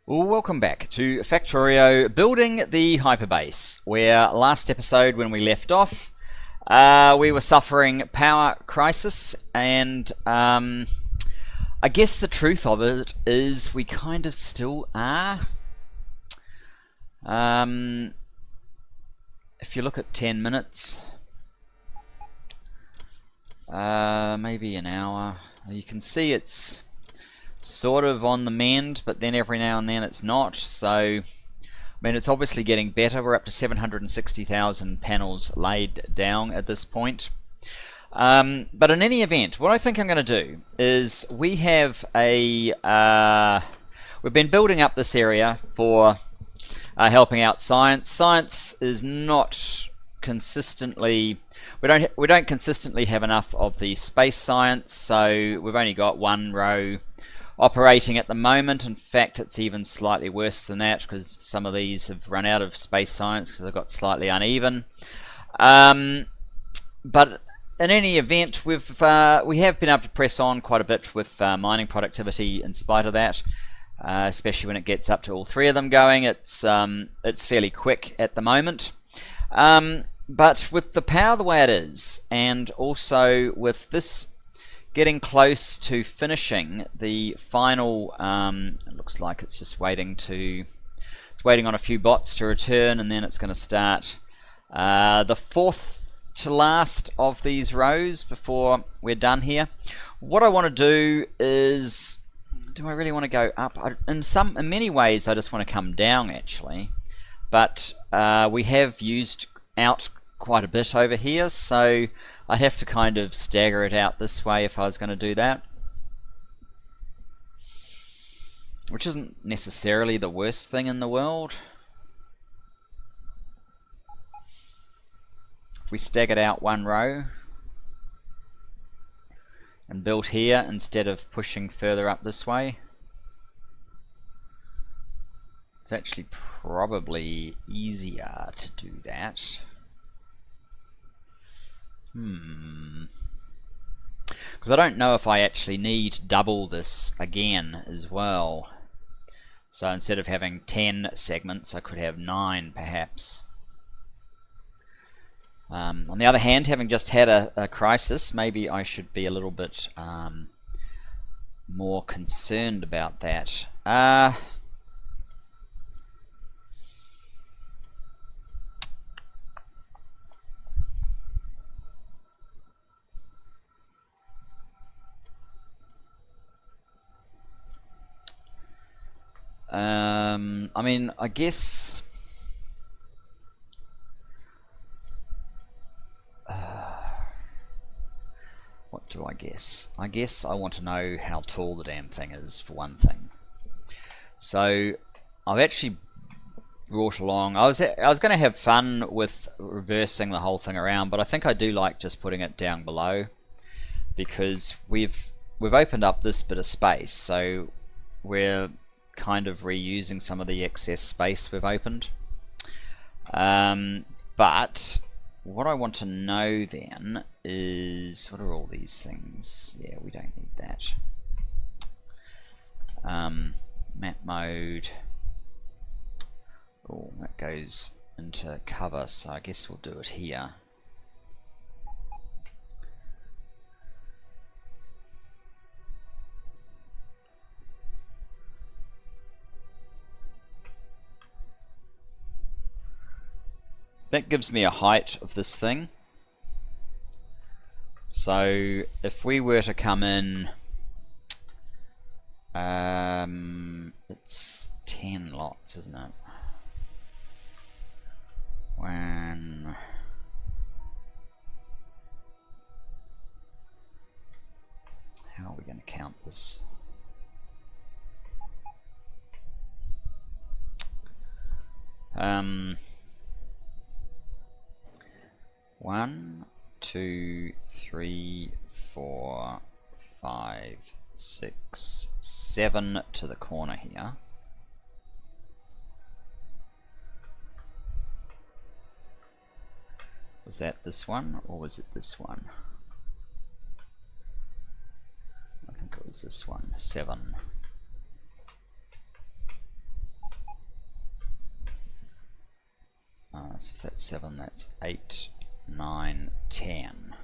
Well, welcome back to Factorio building the Hyperbase, where last episode when we left off we were suffering power crisis, and I guess the truth of it is we kind of still are. If you look at 10 minutes, maybe an hour, you can see it's sort of on the mend, but then every now and then it's not. So I mean, it's obviously getting better. We're up to 760,000 panels laid down at this point. But in any event, what I think I'm going to do is we have a we've been building up this area for helping out science. Science is not consistently, we don't consistently have enough of the space science, so we've only got one row operating at the moment. In fact, it's even slightly worse than that because some of these have run out of space science because they've got slightly uneven. But in any event, we have been able to press on quite a bit with mining productivity in spite of that, especially when it gets up to all three of them going. It's fairly quick at the moment. But with the power the way it is, and also with this getting close to finishing the final, it looks like it's just waiting on a few bots to return, and then it's going to start the fourth to last of these rows before we're done here. What I want to do is, do I really want to go up? In many ways I just want to come down actually, but we have used out quite a bit over here, so I'd have to kind of stagger it out this way if I was going to do that, which isn't necessarily the worst thing in the world. If we staggered out one row and built here instead of pushing further up this way, it's actually probably easier to do that. Because I don't know if I actually need double this again as well. So instead of having 10 segments, I could have 9 perhaps. On the other hand, having just had a crisis, maybe I should be a little bit more concerned about that. I mean, I guess what do I guess? I guess I want to know how tall the damn thing is, for one thing. So I've actually brought along, I was going to have fun with reversing the whole thing around, but I think I do like just putting it down below, because we've opened up this bit of space, so we're kind of reusing some of the excess space we've opened. But what I want to know then is, what are all these things? Yeah, we don't need that. Map mode. Oh, that goes into cover, so I guess we'll do it here. That gives me a height of this thing. So if we were to come in, it's 10 lots, isn't it? When how are we going to count this? One, 2, 3, 4, 5, 6, 7 to the corner here. Was that this one, or was it this one? I think it was this one. 7. So if that's 7, that's 8, 9, 10.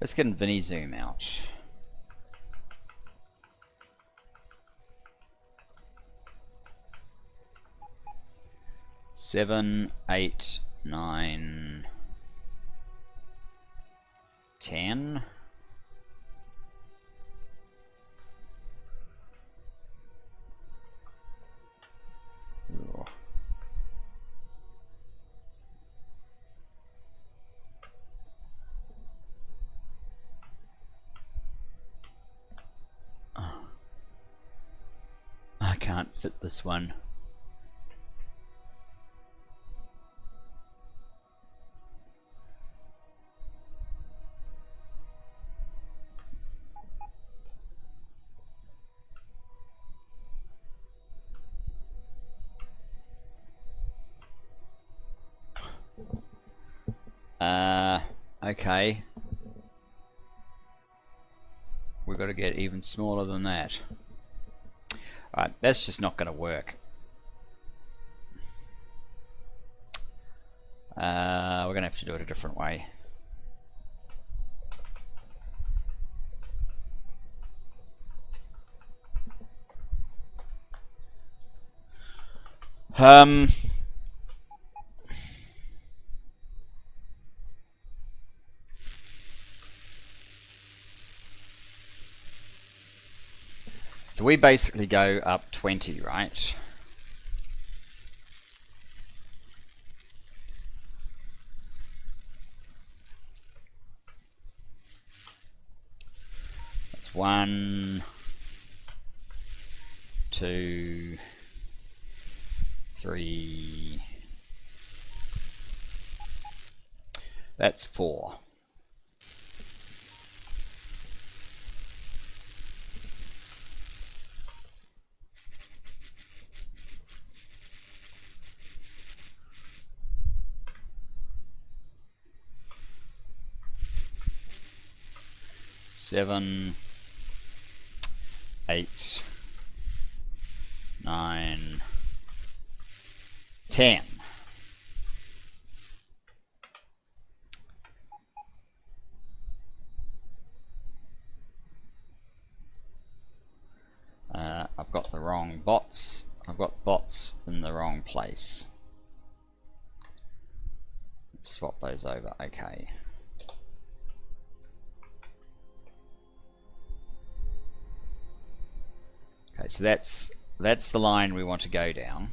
Let's get Vinny zoom out. Seven, 8, 9, 10. Ooh. I can't fit this one. Okay. We've got to get even smaller than that. Alright, that's just not going to work. We're going to have to do it a different way. So we basically go up 20, right? That's 1, 2, 3. That's 4. Seven, 8, 9, 10. I've got the wrong bots. I've got bots in the wrong place. Let's swap those over. Okay. Okay, so that's the line we want to go down.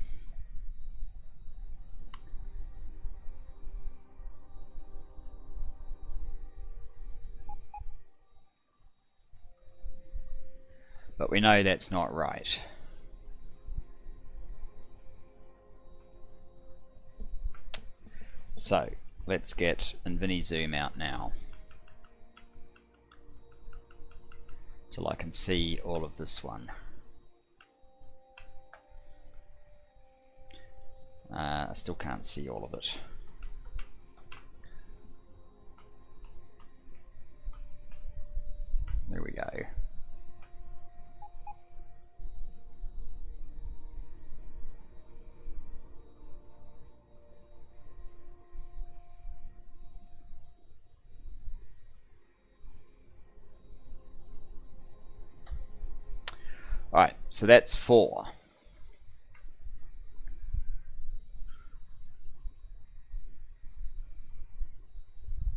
But we know that's not right. So let's get Vinny zoom out now, till I can see all of this one. I still can't see all of it. There we go. Alright, so that's 4.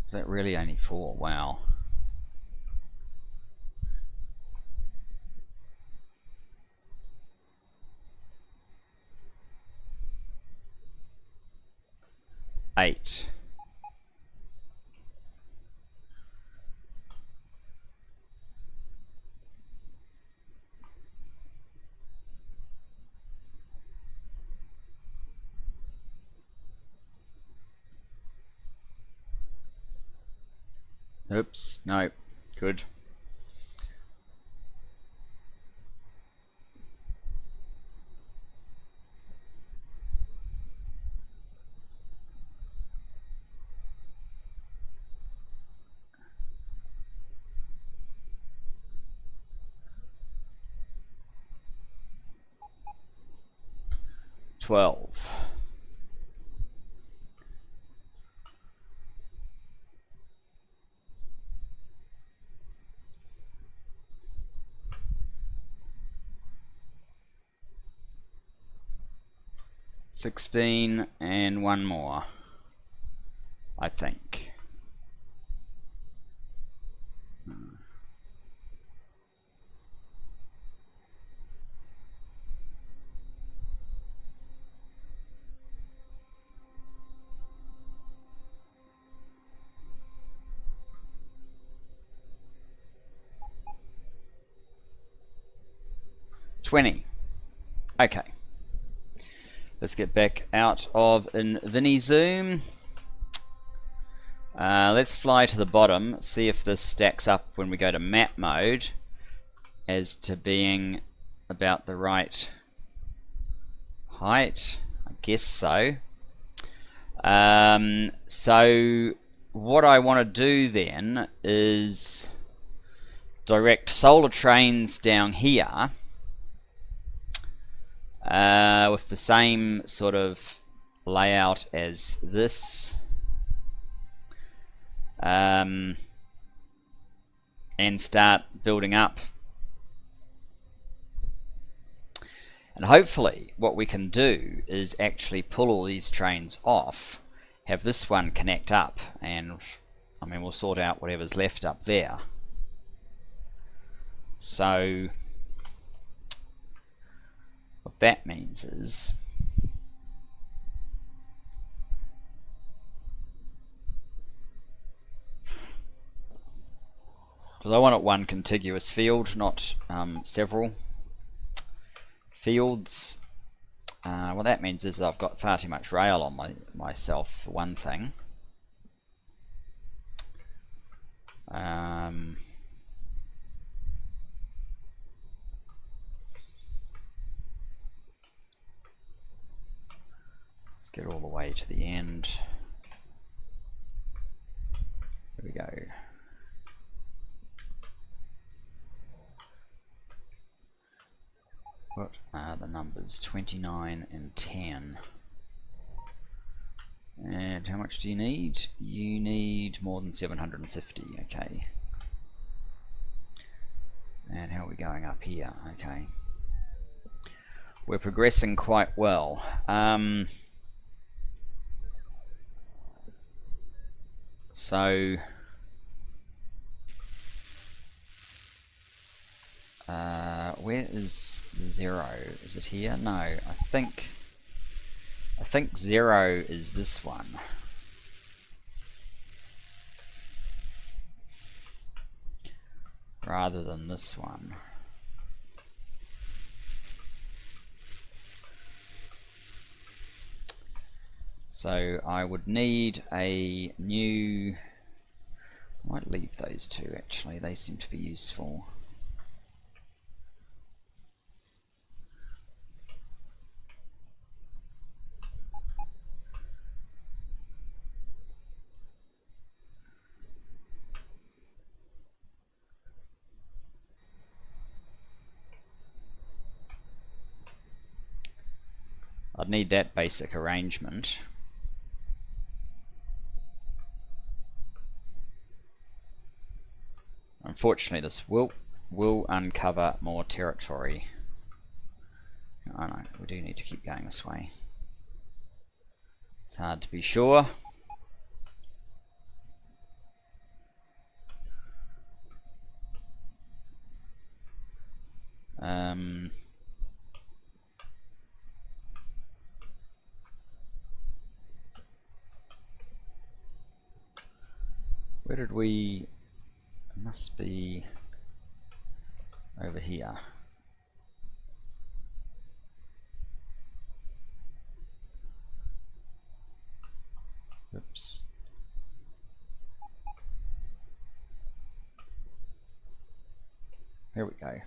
Is that really only 4? Wow. Eight. Oops, no, good. 12. $16 and one more, I think. $20. Okay. Let's get back out of InviniZoom. Let's fly to the bottom, see if this stacks up when we go to map mode as to being about the right height. I guess so. So what I want to do then is direct solar trains down here with the same sort of layout as this, and start building up. And hopefully what we can do is actually pull all these trains off, have this one connect up, and I mean we'll sort out whatever's left up there. So what that means is because I want it one contiguous field, not several fields. What that means is I've got far too much rail on myself, for one thing. Let's get all the way to the end. There we go. What are the numbers? 29 and 10. And how much do you need? You need more than 750, okay. And how are we going up here? Okay. We're progressing quite well. So where is 0? Is it here? No, I think 0 is this one. Rather than this one. So I would need a new, I might leave those two actually, they seem to be useful. I'd need that basic arrangement. Unfortunately, this will uncover more territory. Oh no, we do need to keep going this way. It's hard to be sure. Where did we... It must be over here. Oops. Here we go.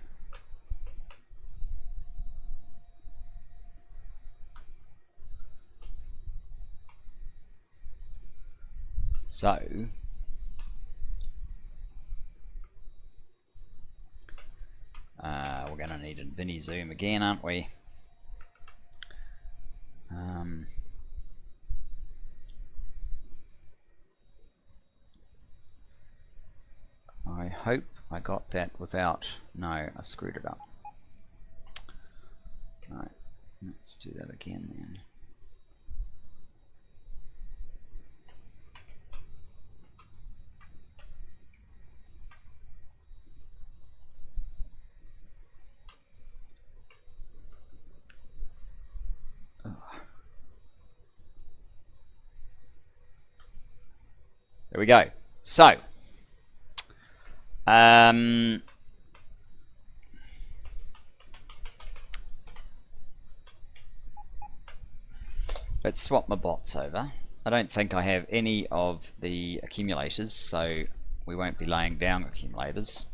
So we're going to need InviniZoom again, aren't we? I hope I got that without... No, I screwed it up. Right, let's do that again then. There we go. So, let's swap my bots over. I don't think I have any of the accumulators, so we won't be laying down accumulators.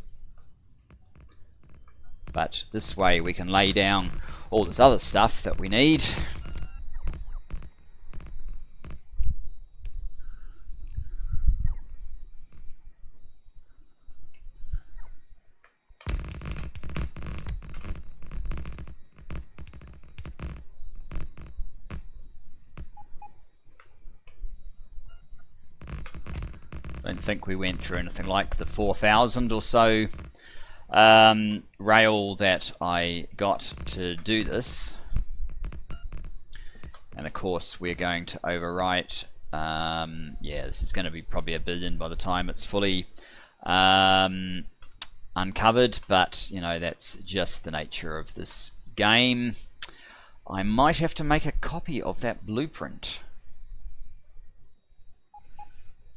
But this way we can lay down all this other stuff that we need. I don't think we went through anything like the 4,000 or so rail that I got to do this. And of course we're going to overwrite, yeah, this is going to be probably 1 billion by the time it's fully uncovered, but you know, that's just the nature of this game. I might have to make a copy of that blueprint.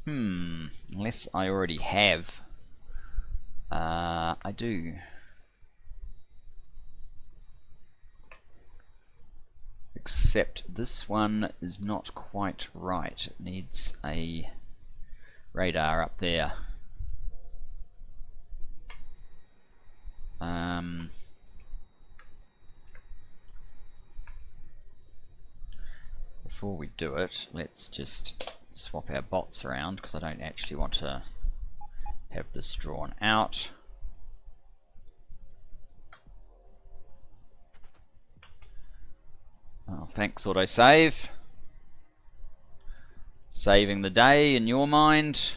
Unless I already have. I do. Except this one is not quite right. It needs a radar up there. Before we do it, let's just swap our bots around, because I don't actually want to have this drawn out. Oh, thanks autosave. Saving the day in your mind.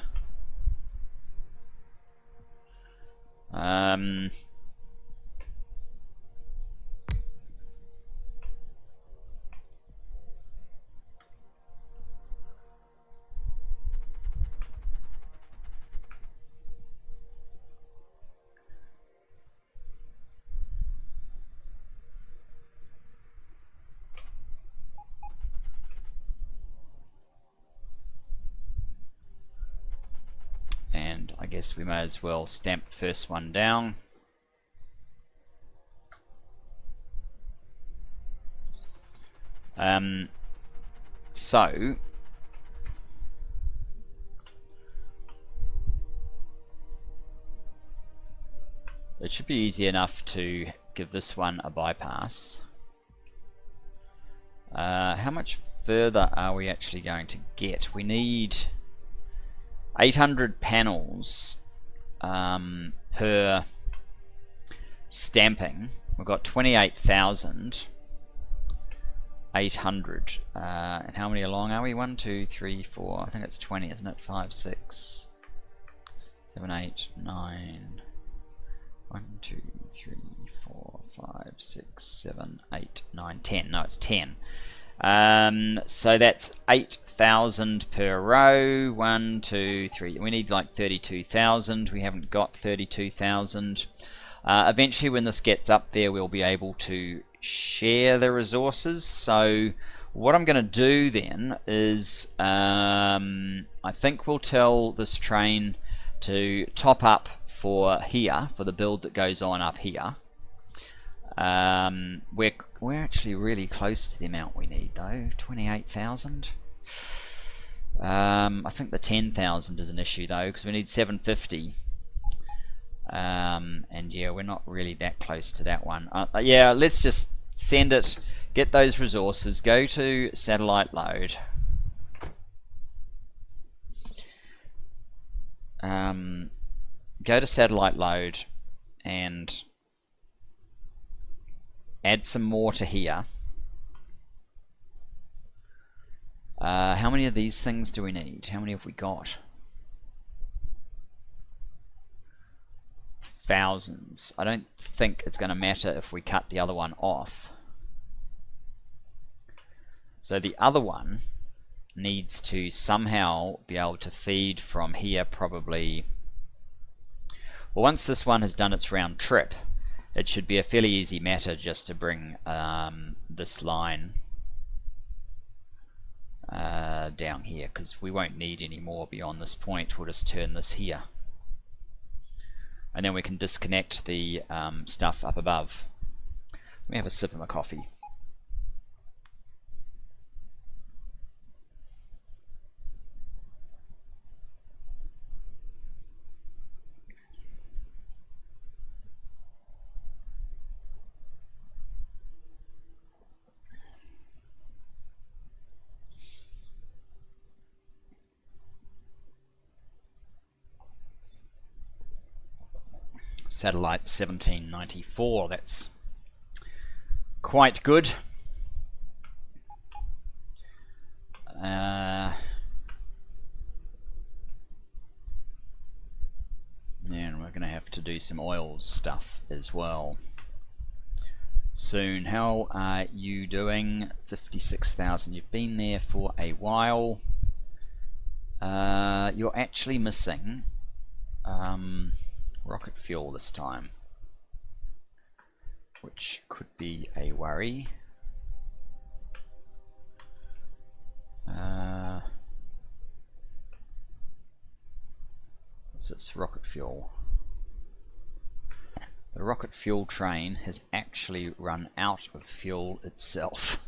And I guess we may as well stamp the first one down. So it should be easy enough to give this one a bypass. How much further are we actually going to get? We need 800 panels per stamping. We've got 28,800. And how many along are we? 1, 2, 3, 4. I think it's 20, isn't it? 5, 6, 7, 8, 9. 1, 2, 3, 4, 5, 6, 7, 8, 9, 10. No, it's 10. So that's 8,000 per row. 1, 2, 3. We need like 32,000. We haven't got 32,000. Eventually, when this gets up there, we'll be able to share the resources. So what I'm going to do then is I think we'll tell this train to top up for here, for the build that goes on up here. We're actually really close to the amount we need though. 28,000. I think the 10,000 is an issue though, because we need 750. And yeah, we're not really that close to that one. Yeah, let's just send it, get those resources, go to satellite load. Go to satellite load and add some more to here. How many of these things do we need? How many have we got? Thousands. I don't think it's going to matter if we cut the other one off. So the other one needs to somehow be able to feed from here, probably. Well, once this one has done its round trip, it should be a fairly easy matter just to bring this line down here, because we won't need any more beyond this point. We'll just turn this here, and then we can disconnect the stuff up above. Let me have a sip of my coffee. Satellite 1794, that's quite good. And we're going to have to do some oil stuff as well soon. How are you doing? 56,000. You've been there for a while. You're actually missing rocket fuel this time, which could be a worry. What's this rocket fuel? The rocket fuel train has actually run out of fuel itself.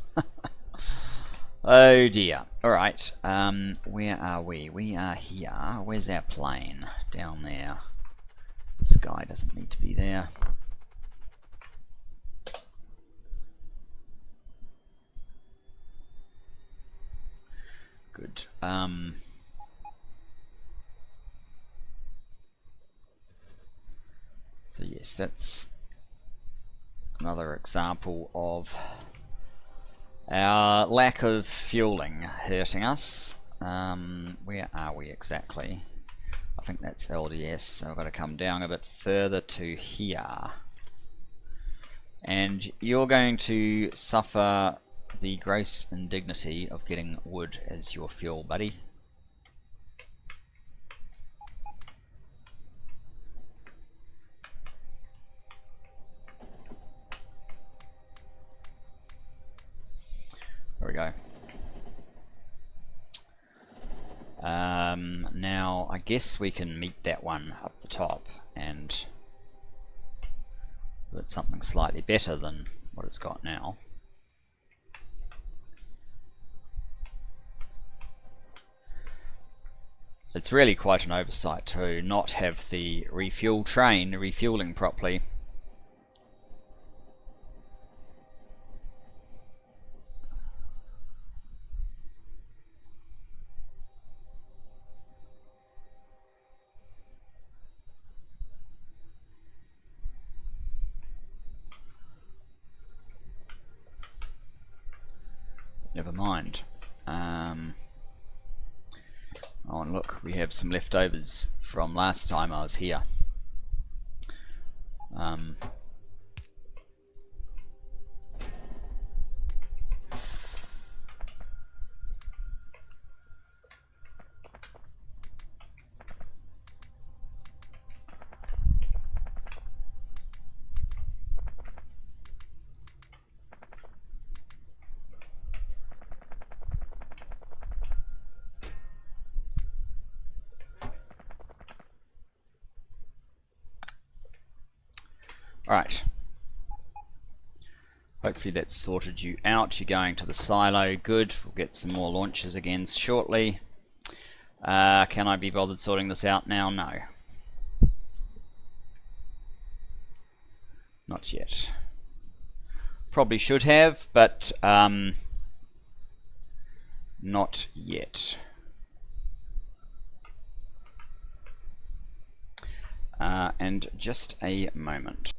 Oh dear. Alright, where are we? We are here. Where's our plane? Down there. The sky doesn't need to be there. Good. So yes, that's another example of our lack of fueling hurting us. Where are we exactly? I think that's LDS, so I've got to come down a bit further to here. And you're going to suffer the gross indignity of getting wood as your fuel, buddy. There we go. Now I guess we can meet that one up the top and put something slightly better than what it's got now. It's really quite an oversight to not have the refuel train refueling properly. Never mind. Oh, and look, we have some leftovers from last time I was here. Alright, hopefully that's sorted you out. You're going to the silo, good. We'll get some more launches again shortly. Can I be bothered sorting this out now? No. Not yet. Probably should have, but not yet. And just a moment.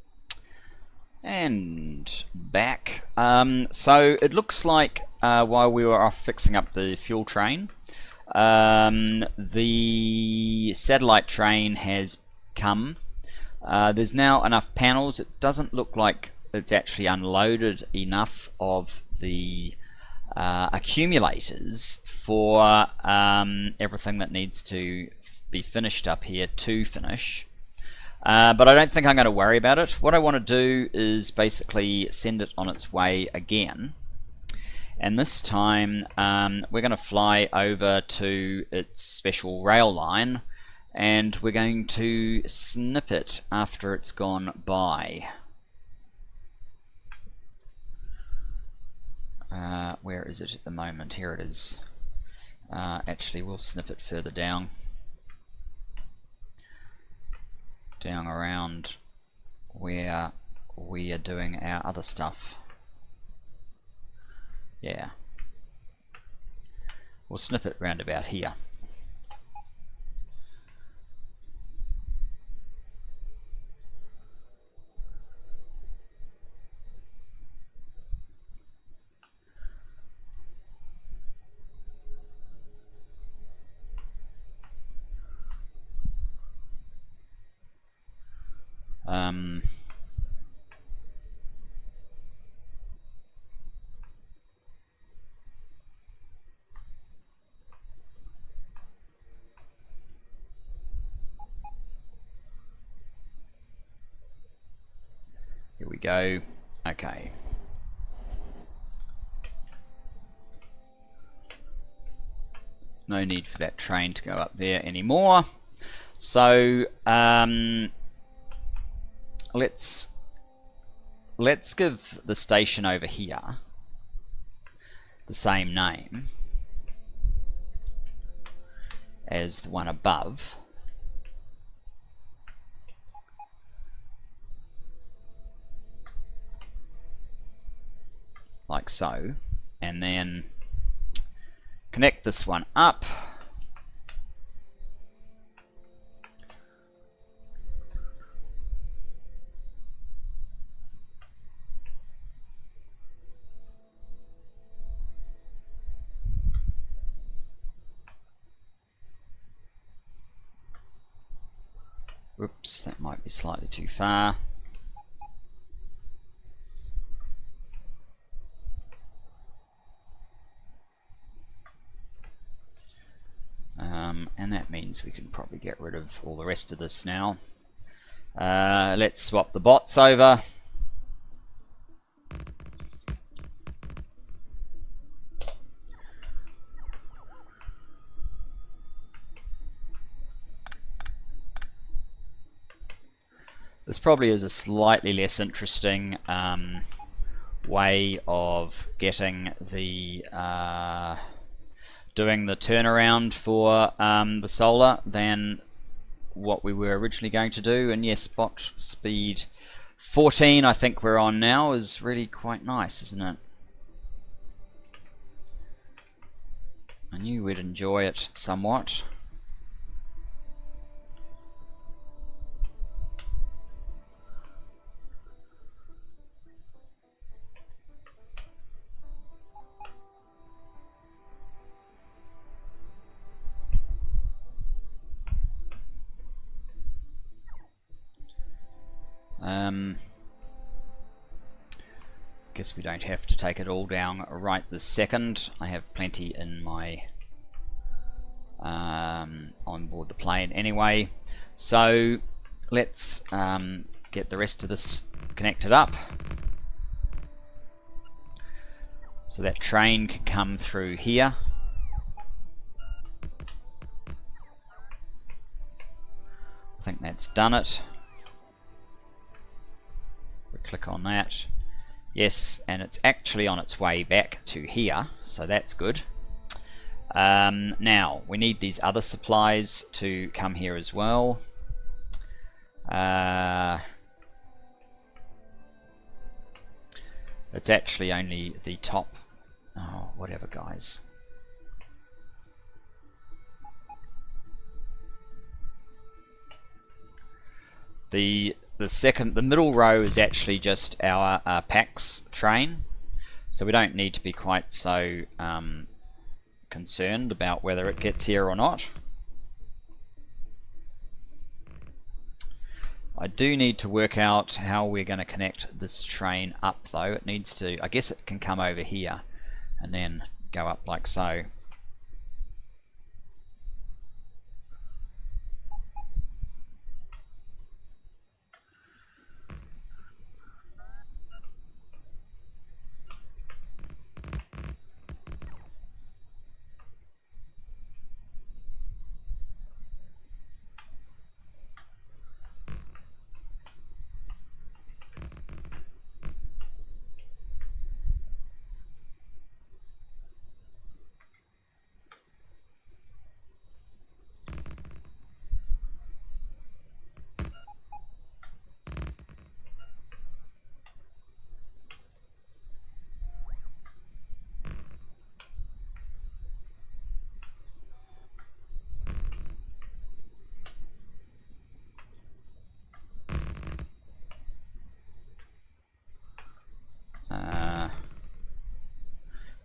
And back. So it looks like while we were off fixing up the fuel train. The satellite train has come. There's now enough panels. It doesn't look like it's actually unloaded enough of the accumulators for everything that needs to be finished up here to finish. But I don't think I'm going to worry about it. What I want to do is basically send it on its way again. And this time we're going to fly over to its special rail line, and we're going to snip it after it's gone by. Where is it at the moment? Here it is. Actually, we'll snip it further down. Down around where we are doing our other stuff. Yeah. We'll snip it round about here. Here we go. Okay. No need for that train to go up there anymore. So let's give the station over here the same name as the one above. Like so, and then connect this one up. Whoops, that might be slightly too far. And that means we can probably get rid of all the rest of this now. Let's swap the bots over. This probably is a slightly less interesting way of getting the doing the turnaround for the solar than what we were originally going to do. And yes, bot speed 14 I think we're on now is really quite nice, isn't it? I knew we'd enjoy it somewhat. Guess we don't have to take it all down right this second. I have plenty in my on board the plane anyway. So let's get the rest of this connected up so that train can come through here. I think that's done it. We'll click on that. Yes, and it's actually on its way back to here, so that's good. Now, we need these other supplies to come here as well. It's actually only the top... Oh, whatever, guys. The middle row is actually just our PAX train. So we don't need to be quite so concerned about whether it gets here or not. I do need to work out how we're going to connect this train up though. It needs to, I guess it can come over here and then go up like so.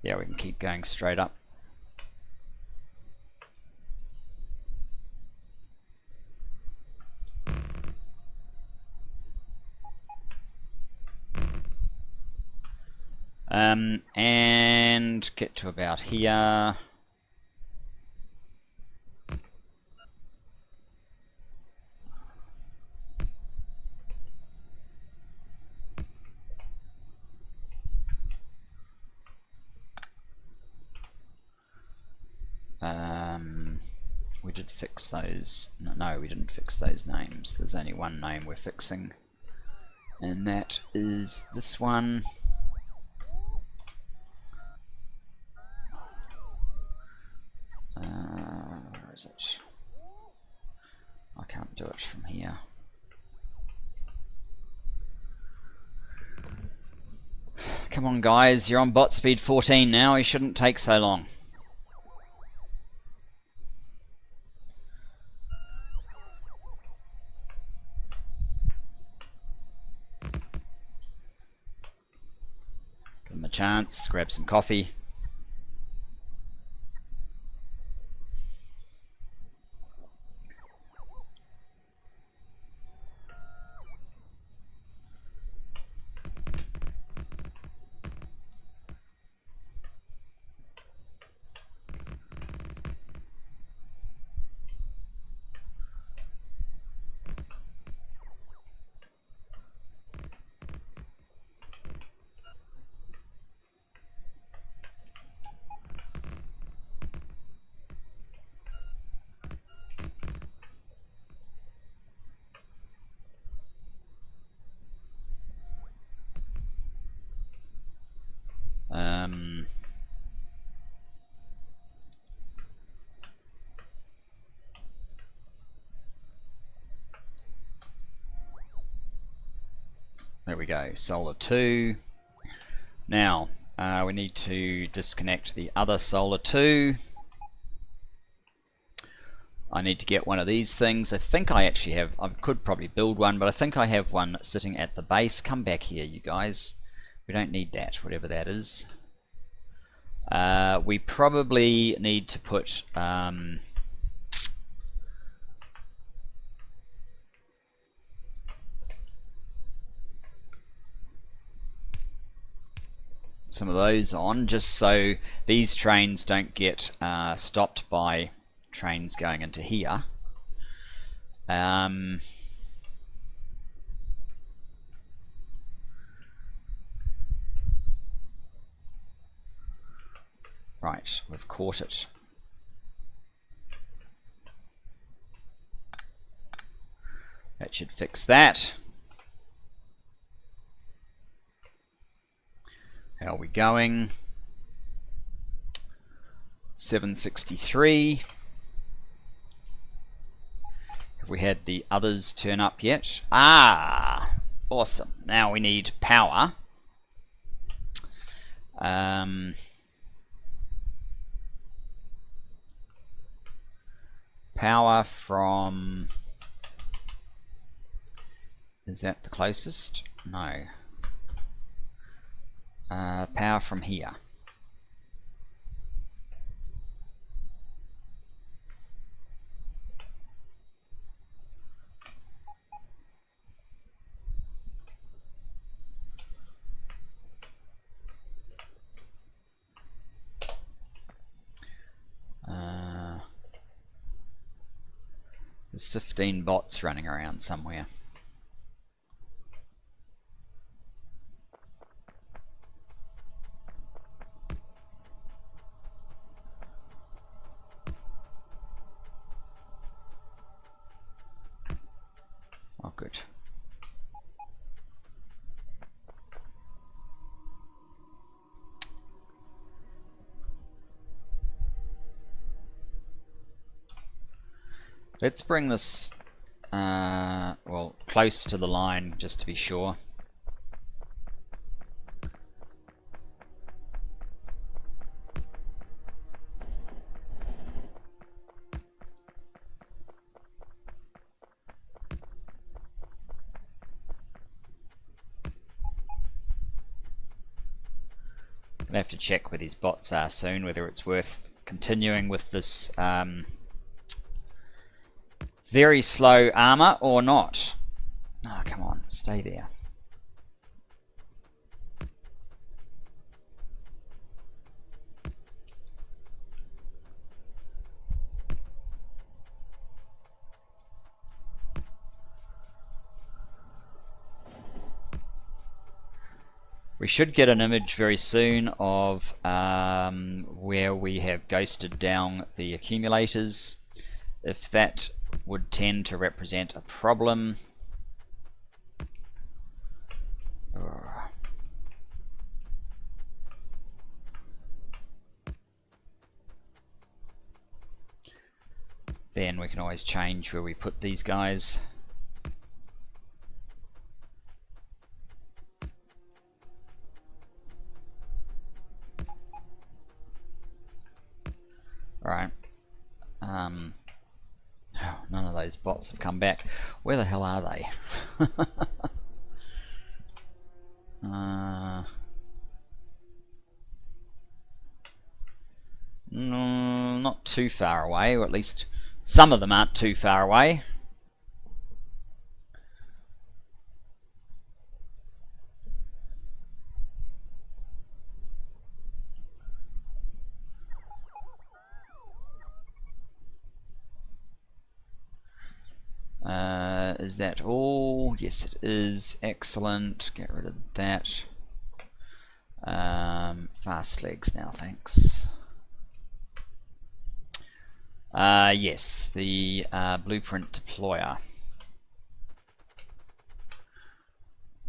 Yeah, we can keep going straight up. And get to about here. We did fix those. No, we didn't fix those names. There's only one name we're fixing, and that is this one. Where is it? I can't do it from here. Come on guys, you're on bot speed 14 now, you shouldn't take so long. Give them a chance, grab some coffee. There we go, solar 2. Now, we need to disconnect the other solar 2. I need to get one of these things. I think I actually have, I could probably build one, but I think I have one sitting at the base. Come back here, you guys. We don't need that, whatever that is. We probably need to put some of those on, just so these trains don't get stopped by trains going into here. Right, we've caught it. That should fix that. How are we going? 763. Have we had the others turn up yet? Ah, awesome. Now we need power. Power from... Is that the closest? No. power from here. There's 15 bots running around somewhere. Oh, good. Let's bring this well, close to the line just to be sure. I'll have to check where these bots are soon, whether it's worth continuing with this very slow armor or not. Oh, come on, stay there. We should get an image very soon of where we have ghosted down the accumulators. If that would tend to represent a problem. Then we can always change where we put these guys. Alright. None of those bots have come back. Where the hell are they? No, not too far away, or at least some of them aren't too far away. Is that all? Yes, it is. Excellent. Get rid of that. Fast legs now, thanks. Yes, the blueprint deployer.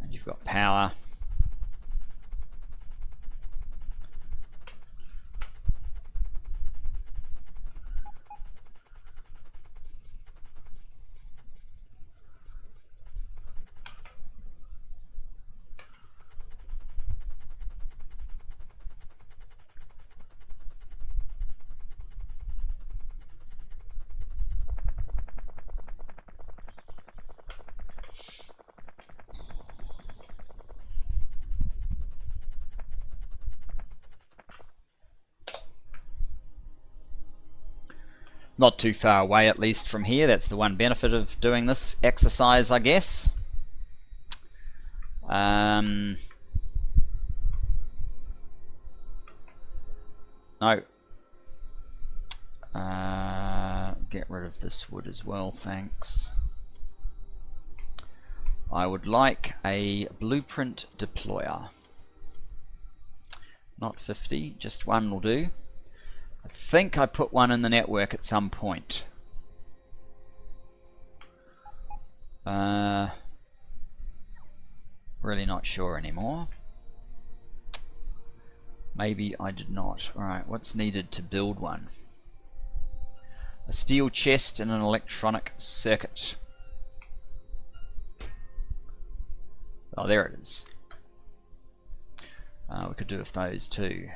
And you've got power. Not too far away, at least from here. That's the one benefit of doing this exercise, I guess. No. Get rid of this wood as well, thanks. I would like a blueprint deployer. Not 50, just one will do. I think I put one in the network at some point. Really not sure anymore. Maybe I did not. Alright, what's needed to build one? A steel chest and an electronic circuit. Oh, there it is. We could do with those too.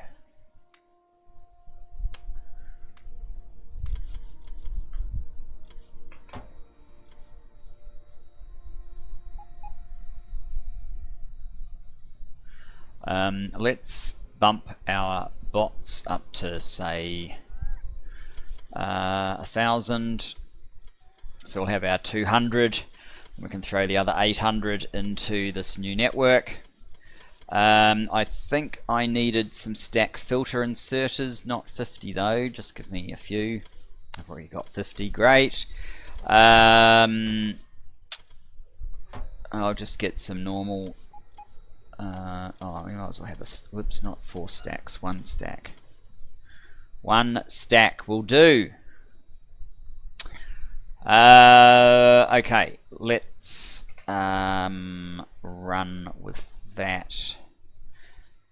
Let's bump our bots up to say 1,000. So we'll have our 200. We can throw the other 800 into this new network. I think I needed some stack filter inserters, not 50 though, just give me a few. I've already got 50, great. I'll just get some normal, oh, we might as well have a, whoops, not 4 stacks, 1 stack. 1 stack will do. Okay, let's run with that.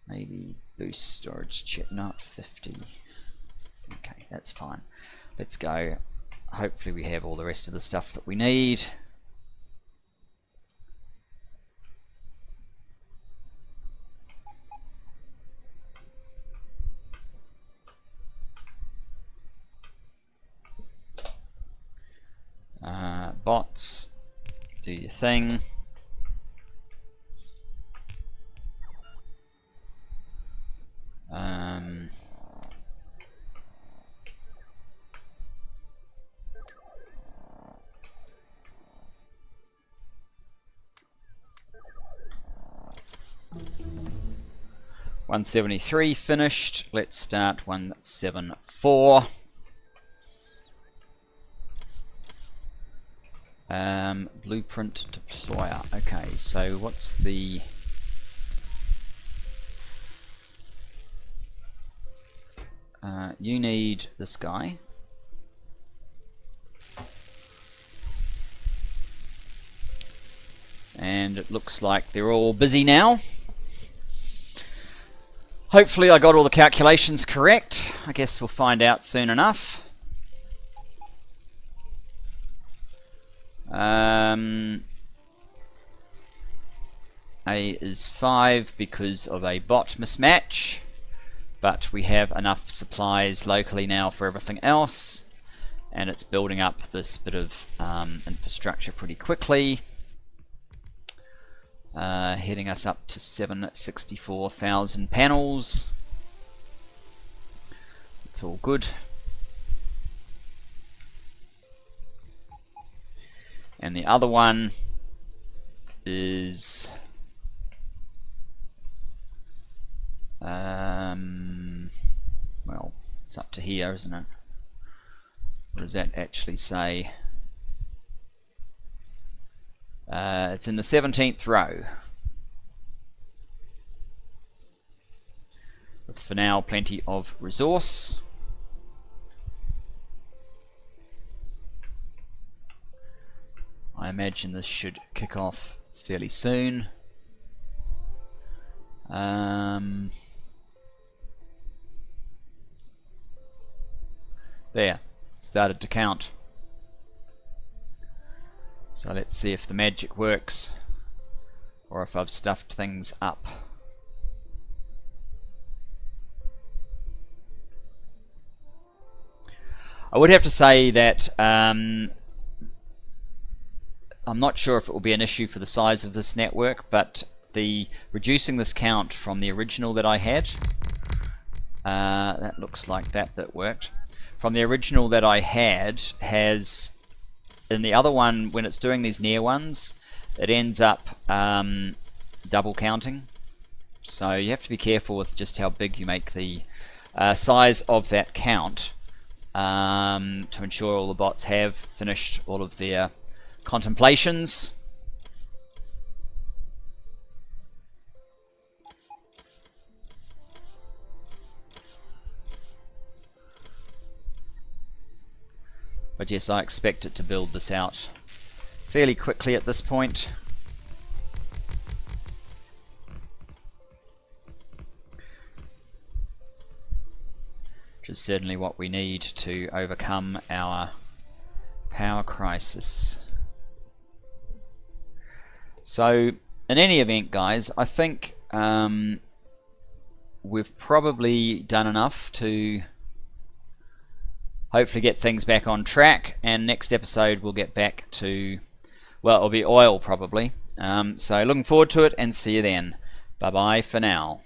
Maybe boost storage chip, not 50. Okay, that's fine. Let's go. Hopefully we have all the rest of the stuff that we need. Bots, do your thing. $173 finished. Let's start 174. Blueprint deployer. Okay, so what's the you need this guy. And it looks like they're all busy now. Hopefully I got all the calculations correct. I guess we'll find out soon enough. A is 5 because of a bot mismatch, but we have enough supplies locally now for everything else, and it's building up this bit of infrastructure pretty quickly, heading us up to 764,000 panels. It's all good. And the other one is well, it's up to here, isn't it? What does that actually say? It's in the 17th row. With for now plenty of resource. I imagine this should kick off fairly soon. There, it started to count. So let's see if the magic works, or if I've stuffed things up. I would have to say that I'm not sure if it will be an issue for the size of this network, but reducing this count from the original that I had, that looks like that bit worked. From the original that I had has, in the other one, when it's doing these near ones, it ends up double counting. So you have to be careful with just how big you make the size of that count to ensure all the bots have finished all of their contemplations. But yes, I expect it to build this out fairly quickly at this point. Which is certainly what we need to overcome our power crisis. So, in any event, guys, I think we've probably done enough to hopefully get things back on track, and next episode we'll get back to, well, it'll be oil probably. So looking forward to it, and see you then. Bye bye for now.